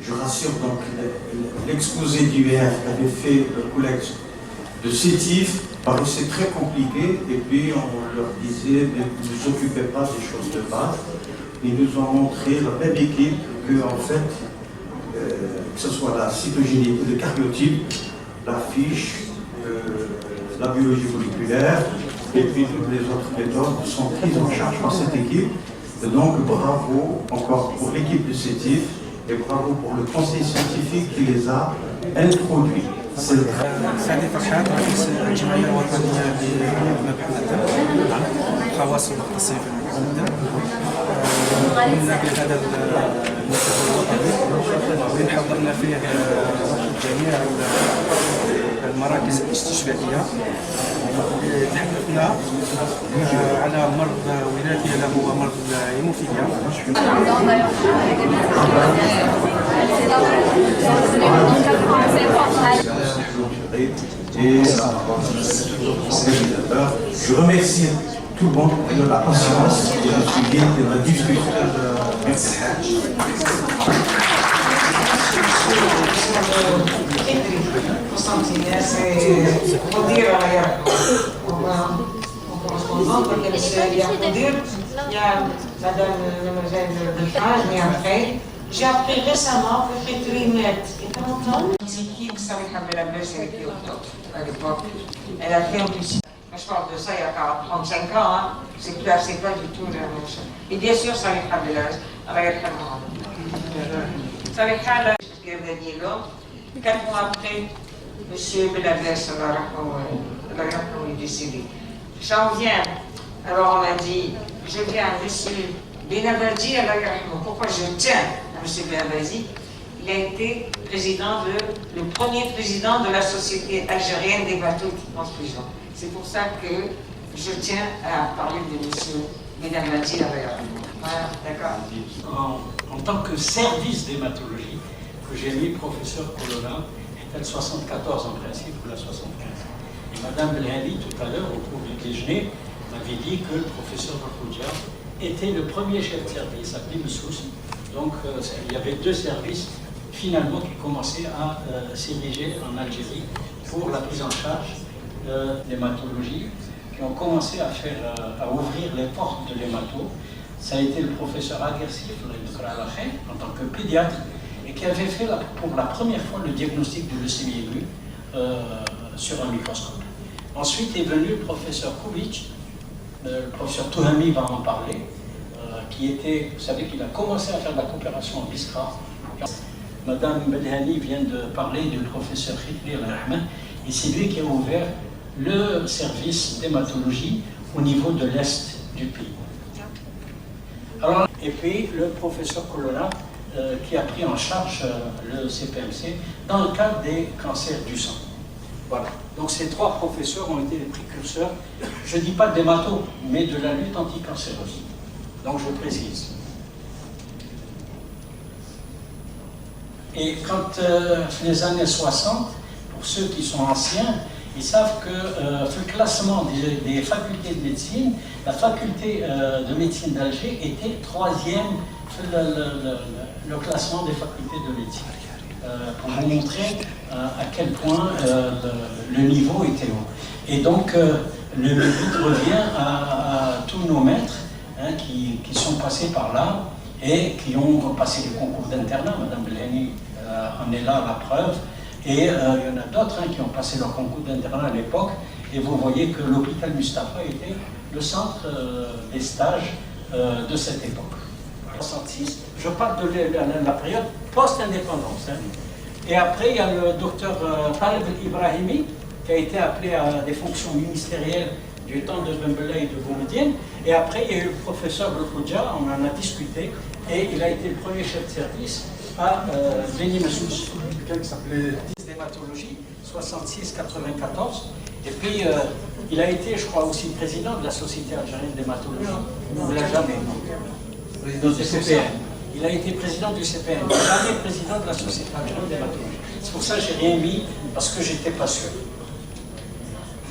Je rassure donc l'exposé d'hier qu'avait fait le collègue de Sétif paraissait très compliqué, et puis on leur disait ne vous occupez pas des choses de base. Ils nous ont montré, la même équipe, que en fait, que ce soit la cytogénétique, le cariotype, la fiche, la biologie moléculaire, et puis toutes les autres méthodes sont prises en charge par cette équipe. Et donc bravo encore pour l'équipe de Sétif et bravo pour le conseil scientifique qui les a introduits. سعيد فرحات رئيس الجمعية الوطنية لمبحوث الدم خواص المختصين في مبحوث الدم. قمنا بهذا المؤتمر الوطني اللي حضرنا فيه جميع المراكز الاستشفائية. تحدثنا على مرض وراثي له هو مرض الهيموفيليا. Et je remercie tout le monde de la patience et le suivi de la discussion. J'ai appris récemment que Petrimette est longtemps. L'équipe Samiha Belabès était au top à l'époque. Elle a fait un petit. Je parle de ça il y a 35 ans, hein. C'est clair, c'est pas du tout la même chose. Et bien sûr, Samiha Belabès, Samiha, je gagné l'homme. 4 mois après, M. Belabès est décédé. J'en viens. Alors on m'a dit, je viens, M. Benabazi, pourquoi je tiens à M. Benabazi? Il a été le premier président de la Société algérienne des bateaux de transfusion. C'est pour ça que je tiens à parler de M. Benabazi. Voilà, d'accord. En tant que service d'hématologie, que j'ai mis professeur Colonna, est le 74 en principe ou la 75. Et Mme Belhali, tout à l'heure, au cours du déjeuner, m'avait dit que le professeur Bakoudia était le premier chef de service à Plimsous. Donc il y avait 2 services finalement qui commençaient à s'ériger en Algérie pour la prise en charge de l'hématologie, qui ont commencé à ouvrir les portes de l'hémato. Ça a été le professeur Aguersif, en tant que pédiatre, et qui avait fait pour la première fois le diagnostic de leucémie aiguë sur un microscope. Ensuite est venu le professeur Kovic. Le professeur Touhami va en parler, qui était, vous savez qu'il a commencé à faire de la coopération en BISCRA. Madame Belhani vient de parler du professeur Khitli Al-Rahman, et c'est lui qui a ouvert le service d'hématologie au niveau de l'Est du pays. Alors, et puis le professeur Colonna, qui a pris en charge le CPMC dans le cadre des cancers du sang. Voilà. Donc ces 3 professeurs ont été les précurseurs, je ne dis pas d'hémato, mais de la lutte anticancéreuse. Donc je précise. Et quand les années 60, pour ceux qui sont anciens, ils savent que le classement des facultés de médecine, la faculté de médecine d'Alger était 3e le classement des facultés de médecine. Pour vous montrer à quel point le niveau était haut. Et donc, le but revient à tous nos maîtres qui sont passés par là et qui ont passé les concours d'internat. Madame Belhani en est là la preuve. Et il y en a d'autres qui ont passé leur concours d'internat à l'époque. Et vous voyez que l'hôpital Mustapha était le centre des stages de cette époque. 66, je parle de la période post-indépendance. Et après, il y a le docteur Taleb Ibrahimi, qui a été appelé à des fonctions ministérielles du temps de Bembela et de Boumediene. Et après, il y a eu le professeur Bakoudia, on en a discuté, et il a été le premier chef de service à Beni Messous. Quelqu'un qui s'appelait d'hématologie, 66-94. Et puis, il a été, je crois, aussi président de la Société algérienne d'hématologie. On ne l'a jamais, non. Président du CPN. Il a été président du CPN, jamais président de la Société algérienne d'hématologie. C'est pour ça que je n'ai rien mis, parce que je n'étais pas sûr.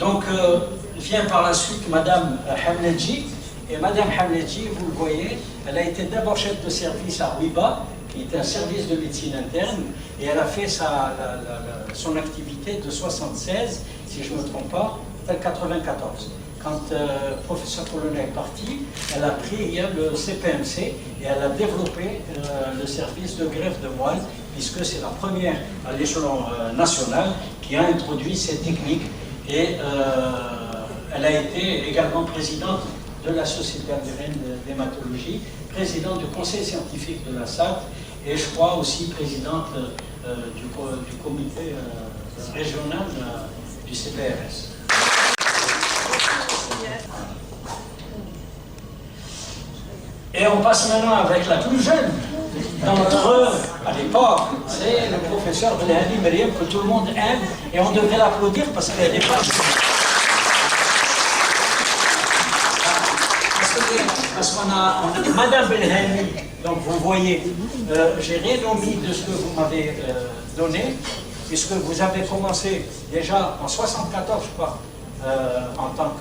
Donc, vient par la suite Madame Hamledji. Et Madame Hamledji, vous le voyez, elle a été d'abord chef de service à Ouiba, qui était un service de médecine interne, et elle a fait son activité de 76, si je ne me trompe pas, à 94. Quand le professeur Colonna est parti, elle a pris le CPMC et elle a développé le service de greffe de moelle, puisque c'est la première à l'échelon national qui a introduit ces techniques. Et elle a été également présidente de la Société algérienne d'hématologie, présidente du conseil scientifique de la SAT, et je crois aussi présidente du comité régional du CPRS. Et on passe maintenant avec la plus jeune d'entre eux à l'époque, c'est le professeur Blahani Meriem, que tout le monde aime, et on devrait l'applaudir parce qu'elle n'est pas... Parce qu'on a Madame Belhani, donc vous voyez, j'ai rien omis de ce que vous m'avez donné, puisque vous avez commencé déjà en 74, je crois, en tant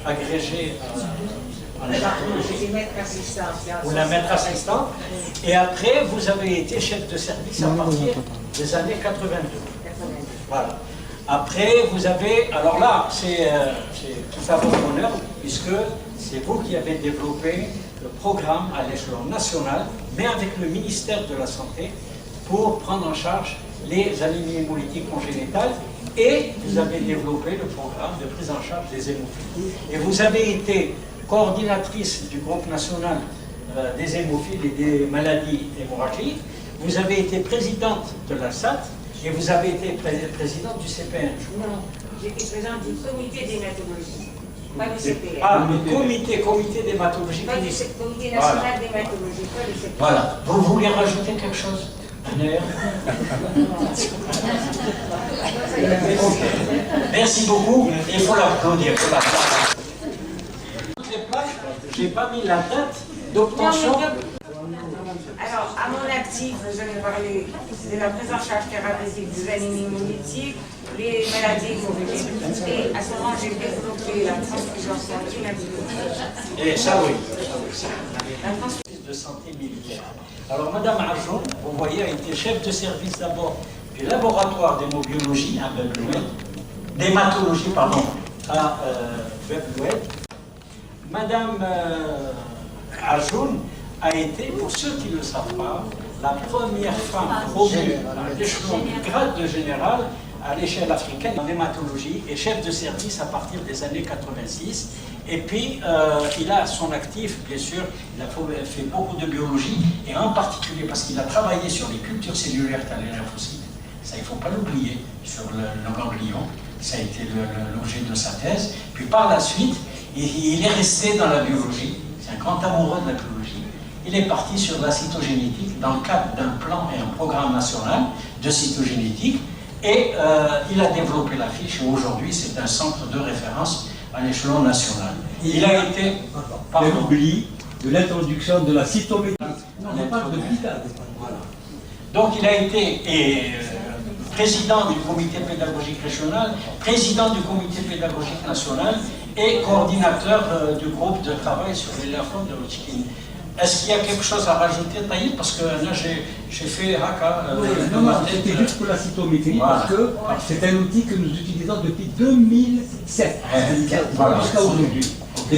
qu'agrégé en hématologie, ou la maître assistante, et après vous avez été chef de service à partir des années 82. Voilà. Après, vous avez, alors là, c'est tout à votre honneur, puisque c'est vous qui avez développé le programme à l'échelon national, mais avec le ministère de la Santé, pour prendre en charge les anémies hémolytiques congénitales, et vous avez développé le programme de prise en charge des hémophiles. Et vous avez été coordinatrice du groupe national des hémophiles et des maladies hémorragiques, vous avez été présidente de la SAT, et vous avez été présidente du CPN. Non, j'étais présidente du comité d'hématologie, pas du CPN. Ah, le comité d'hématologie. Pas du comité national d'hématologie, pas du CPN. Voilà. Vous voulez rajouter quelque chose? Okay. Merci beaucoup, il faut l'applaudir. J'ai pas mis la date d'obtention. Alors, à mon actif, je vais parler de la prise en charge thérapeutique des anémies hémolytiques, les maladies hémorragiques, et à ce moment, j'ai développé la transfusion sanguine antibiotique. Et ça, oui. La transfusion de santé militaire. Alors, Madame Arjon, vous voyez, a été chef de service d'abord du laboratoire d'hémobiologie à Bebloued, d'hématologie, pardon, à Bebloued. Madame Arjon a été, pour ceux qui ne le savent pas, la première femme promue à l'échelon du grade de général à l'échelle africaine en hématologie et chef de service à partir des années 86. Et puis, il a à son actif, bien sûr, il a fait beaucoup de biologie, et en particulier parce qu'il a travaillé sur les cultures cellulaires car les lymphocytes. Ça, il ne faut pas l'oublier, sur le ganglion. Ça a été l'objet de sa thèse. Puis par la suite, il est resté dans la biologie. C'est un grand amoureux de la biologie. Il est parti sur la cytogénétique dans le cadre d'un plan et un programme national de cytogénétique. Et il a développé la fiche. Et aujourd'hui, c'est un centre de référence à l'échelon national. Il a été... Pardon. L'oubli de l'introduction de la cytométrie. On parle de vital. Voilà. Donc il a été président du comité pédagogique régional, président du comité pédagogique national et coordinateur du groupe de travail sur les lymphomes de Hodgkin. Est-ce qu'il y a quelque chose à rajouter, Taïb? Parce que là, j'ai fait haka. Non, c'était juste pour la cytométrie, voilà. Parce que c'est un outil que nous utilisons depuis 2007, voilà. Jusqu'à aujourd'hui. Et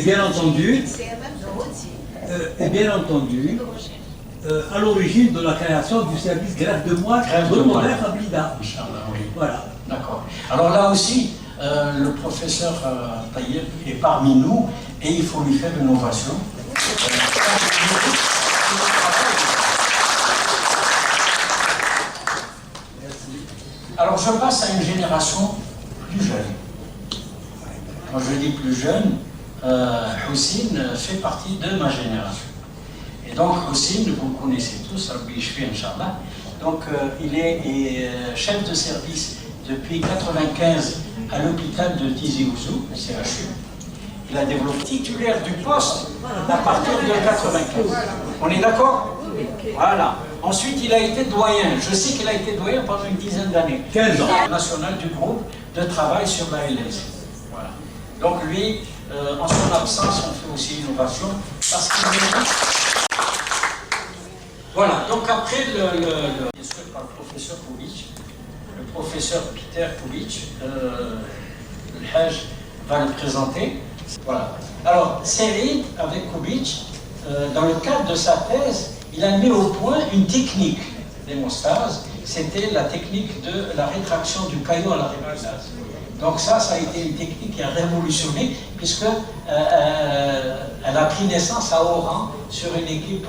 bien entendu, à l'origine de la création du service greffe de moelle de mon greffe à Blida. Voilà. D'accord. Alors là aussi, le professeur Taïb est parmi nous et il faut lui faire une ovation. Alors je passe à une génération plus jeune. Quand je dis plus jeune, Houssine fait partie de ma génération. Et donc Houssine, vous le connaissez tous, Rabbi Shfi Inch'Allah. Donc il est chef de service depuis 1995 à l'hôpital de Tizi Ouzou, CHU. Il a développé titulaire du poste à partir de 1995. On est d'accord? Voilà. Ensuite, il a été doyen. Je sais qu'il a été doyen pendant une dizaine d'années. 15 ans. National du groupe de travail sur la LS. Voilà. Donc lui, en son absence, on fait aussi une ovation parce qu'il mérite. Voilà, donc après, bien sûr, par le professeur Kubic, le professeur Peter Kubic, le Hajj va le présenter. Voilà. Alors, Saïd, avec Kubic, dans le cadre de sa thèse, il a mis au point une technique d'hémostase. C'était la technique de la rétraction du caillot à la rémolase. Donc ça a été une technique qui a révolutionné, puisqu'elle a pris naissance à Oran sur une équipe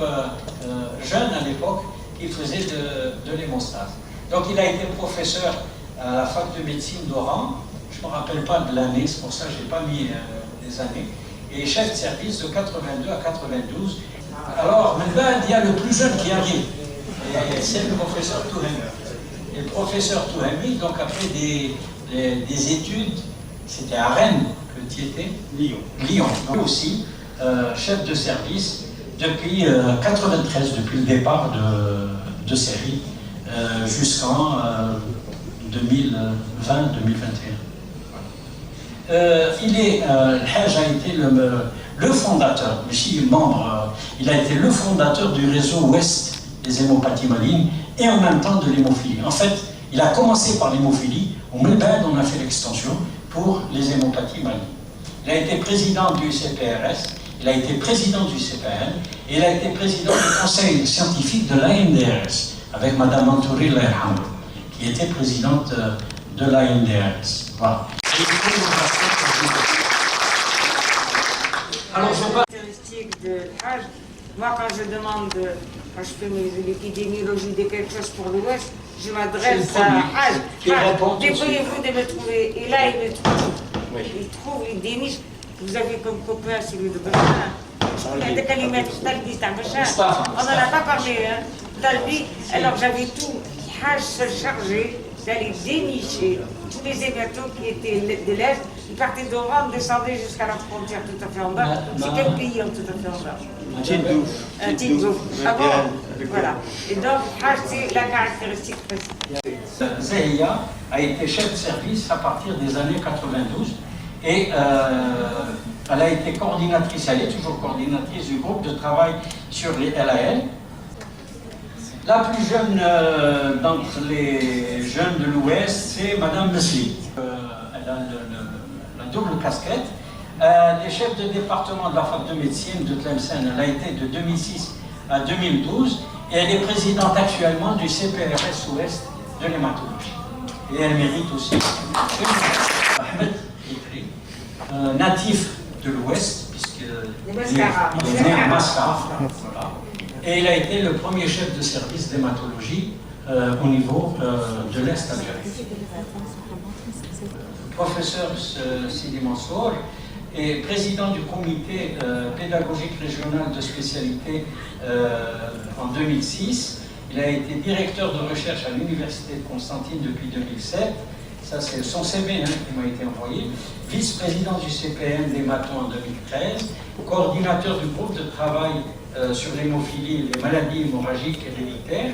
jeune à l'époque qui faisait de l'hémostase. Donc il a été professeur à la fac de médecine d'Oran. Je ne me rappelle pas de l'année, c'est pour ça que je n'ai pas mis les années. Et chef de service de 82 à 92. Alors maintenant, il y a le plus jeune qui arrive. Et c'est le professeur Touhemi. Et le professeur Touhemi, donc après des études, c'était à Rennes que tu étais. Lyon. Donc aussi, chef de service depuis 93, depuis le départ de série, jusqu'en 2020-2021. Le Hajj a été le fondateur, membre, il a été le fondateur du réseau Ouest des hémopathies malignes et en même temps de l'hémophilie. En fait, il a commencé par l'hémophilie, au Melbourne on a fait l'extension pour les hémopathies malignes. Il a été président du CPRS, il a été président du CPN et il a été président du conseil scientifique de l'ANDRS avec Madame Mantouri Lerham, qui était présidente de l'ANDRS. Voilà. Alors, je parle caractéristique de Hajj. Moi, quand je demande, quand je fais l'épidémiologie de quelque chose pour l'Ouest, je m'adresse à Hajj. Débrouillez-vous de me trouver. Et là, il me trouve. Oui. Il trouve, il déniche. Vous avez comme copain celui de Bachin. Il y a des calimètres, Talbi, c'est un Bachin. On n'en a pas parlé, hein. Talbi, alors j'avais tout. Hajj se chargeait d'aller dénicher tous les hématos qui étaient de l'Est. Ils partaient d'Oran, descendaient jusqu'à la frontière tout à fait en bas. C'est quel pays en tout à fait en bas? Un Tindouf. Ah bon? Voilà. Et donc, Hajj, c'est la caractéristique principale. Zahia a été chef de service à partir des années 92 et elle a été coordinatrice, elle est toujours coordinatrice du groupe de travail sur les LAL. La plus jeune d'entre les jeunes de l'Ouest, c'est Madame Mesli. Elle a la double casquette. Elle est chef de département de la fac de médecine de Tlemcen. Elle a été de 2006 à 2012 et elle est présidente actuellement du CPRS Ouest de l'hématologie. Et elle mérite aussi. Ahmed Ikri, natif de l'Ouest, puisqu'il est né à Mascara. Voilà. Et il a été le premier chef de service d'hématologie au niveau de l'Est algérien. Professeur Sidi Mansour est président du comité pédagogique régional de spécialité en 2006. Il a été directeur de recherche à l'Université de Constantine depuis 2007. Ça, c'est son CV qui m'a été envoyé. Vice-président du CPM d'hémato en 2013. Coordinateur du groupe de travail sur l'hémophilie et les maladies hémorragiques héréditaires,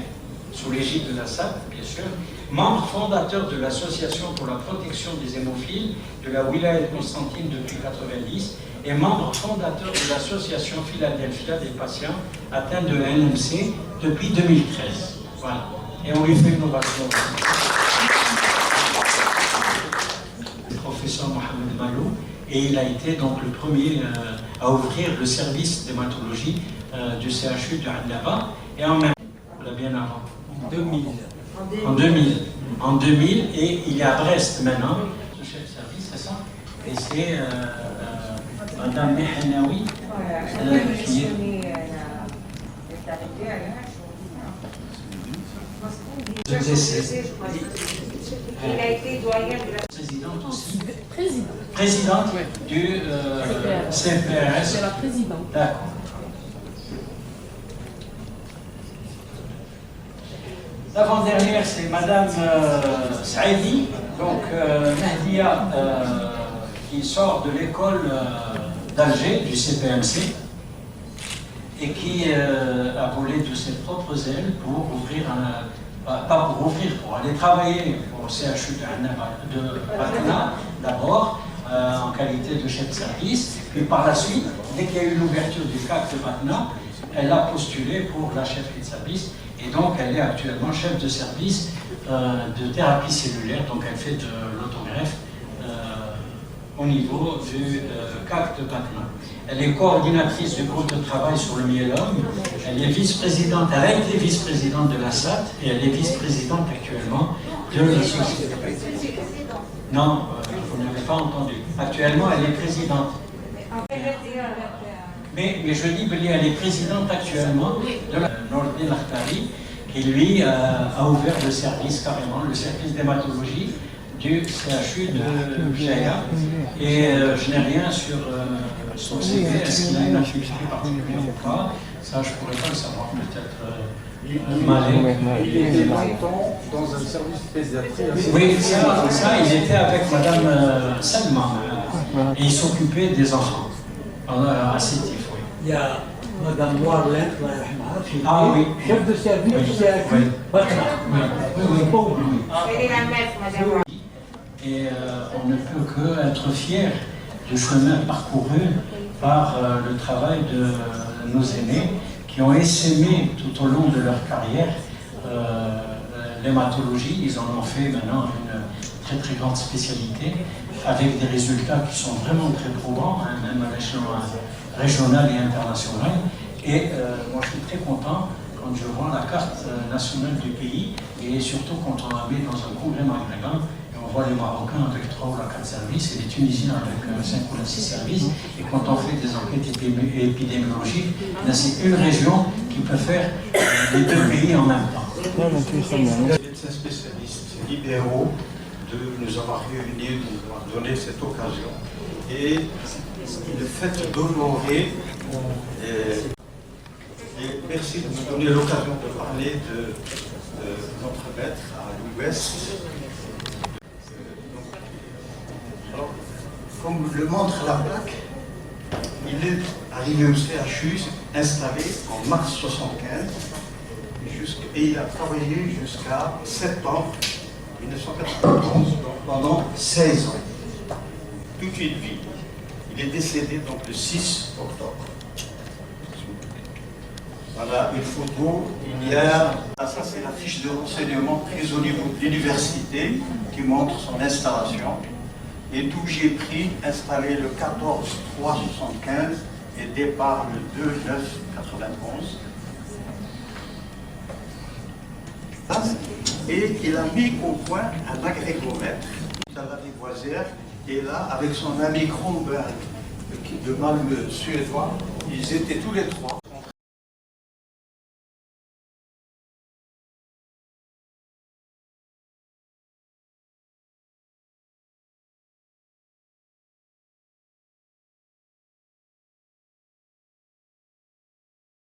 sous l'égide de la SAP, bien sûr. Membre fondateur de l'Association pour la protection des hémophiles de la Wilaya de Constantine depuis 1990 et membre fondateur de l'Association Philadelphia des patients atteints de LMC depuis 2013. Voilà. Et on lui fait une ovation. Le professeur Mohamed Malou, et il a été donc le premier à ouvrir le service d'hématologie du CHU de Annaba, et en même temps, bien avant. En 2000, et il est à Brest maintenant, ce chef de service, c'est ça? Et c'est Madame Mehanaoui qui est... Il a été doyen de la présidente aussi. Présidente du CPRS. C'est la présidente. D'accord. L'avant-dernière, c'est Madame Saïdi, donc Mahdia, qui sort de l'école d'Alger, du CPMC, et qui a volé de ses propres ailes pour ouvrir pas pour ouvrir, pour aller travailler au CHU de Batna, d'abord, en qualité de chef de service, puis par la suite, dès qu'il y a eu l'ouverture du CAC de Batna, elle a postulé pour la chefferie de service et donc elle est actuellement chef de service de thérapie cellulaire, donc elle fait de l'autogreffe au niveau du CAC de Batman. Elle est coordinatrice du groupe de travail sur le myélome, elle est vice-présidente, elle a été vice-présidente de la SAT et elle est vice-présidente actuellement de la société. Non, vous n'avez pas entendu. Actuellement, elle est présidente. Mais je dis, elle est présidente actuellement de Nordin Akhtari, qui lui a ouvert le service carrément, le service d'hématologie du CHU de Jaya. Et je n'ai rien sur son CV, est-ce qu'il a une activité particulière ou pas? Ça, je ne pourrais pas le savoir, peut-être Malais. Il était longtemps dans un service pédiatrique. Oui, ça, il était avec Madame Salman, et il s'occupait des enfants, à Sétif, oui. Il y a Madame Warlet, Ah oui. chef de service, c'est à Oui. Bakra. Oui, pas oublié. Et on ne peut qu'être fier du chemin parcouru par le travail de nos aînés qui ont essaimé tout au long de leur carrière l'hématologie. Ils en ont fait maintenant une très très grande spécialité avec des résultats qui sont vraiment très probants, hein, même à l'échelon régional et international. Et moi je suis très content quand je vois la carte nationale du pays et surtout quand on la met dans un congrès maghrébin. On voit les Marocains avec 3 ou 4 services et les Tunisiens avec 5 ou 6 services. Et quand on fait des enquêtes épidémiologiques, c'est une région qui peut faire les 2 pays en même temps. Les médecins spécialistes libéraux de nous avoir réunis, de nous avoir donné cette occasion. Et le fait d'honorer, et merci de nous donner l'occasion de parler de notre maître à l'Ouest. Alors, comme le montre la plaque, il est arrivé au CHU, installé en mars 1975, et il a travaillé jusqu'à septembre 1991, donc pendant 16 ans. Toute une vie. Il est décédé donc le 6 octobre. Voilà une photo. Il y a, ça c'est la fiche de renseignement prise au niveau de l'université qui montre son installation. Et d'où j'ai pris, installé le 14-3-75 et départ le 2-9-91. Et il a mis au point un agrégomètre à la Dévoisière. Et là, avec son ami Kronberg de Malmö suédois, ils étaient tous les 3